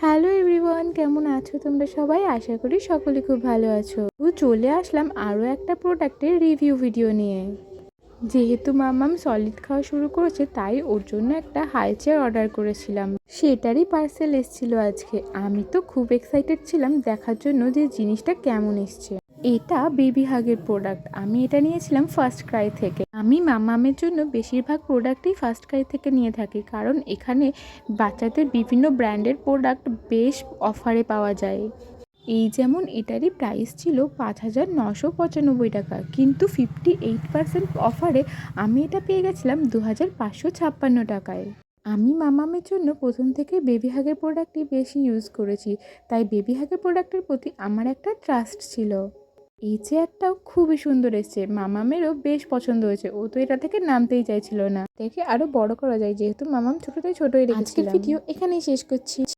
Hello everyone, কেমন আছো তোমরা সবাই? আশা করি সকলে খুব ভালো আছো। তো চলে আসলাম আরও একটা প্রোডাক্টের রিভিউ ভিডিও নিয়ে। যেহেতু মাম্মাম সলিড খাওয়া শুরু করেছে, তাই ওর জন্য একটা হাই চেয়ার অর্ডার করেছিলাম। সেটারই পার্সেল এসেছিলো আজকে। আমি তো খুব এক্সাইটেড ছিলাম দেখার জন্য যে জিনিসটা কেমন এসছে। এটা বেবি হাগের প্রোডাক্ট। আমি এটা নিয়েছিলাম ফার্স্ট ক্রাই থেকে। আমি মাম্মামের জন্য বেশিরভাগ প্রোডাক্টই ফার্স্ট ক্রাই থেকে নিয়ে থাকি, কারণ এখানে বাচ্চাদের বিভিন্ন ব্র্যান্ডের প্রোডাক্ট বেশ অফারে পাওয়া যায়। এই যেমন এটারই প্রাইস ছিল 5,995 টাকা, কিন্তু 58% অফারে আমি এটা পেয়ে গেছিলাম 2,556 টাকায়। আমি মামামের জন্য প্রথম থেকে বেবি হাগের প্রোডাক্টই বেশি ইউজ করেছি, তাই বেবি হাগের প্রোডাক্টের প্রতি আমার একটা ট্রাস্ট ছিল। এই চেয়ারটাও খুবই সুন্দর এসছে, মামামেরও বেশ পছন্দ হয়েছে। ও তো এটা থেকে নামতেই চাইছিল না। দেখে আরো বড় করা যায়, যেহেতু মামাম ছোটটাই ছোটই রেখেছিলাম। আজকের ভিডিও এখানেই শেষ করছি।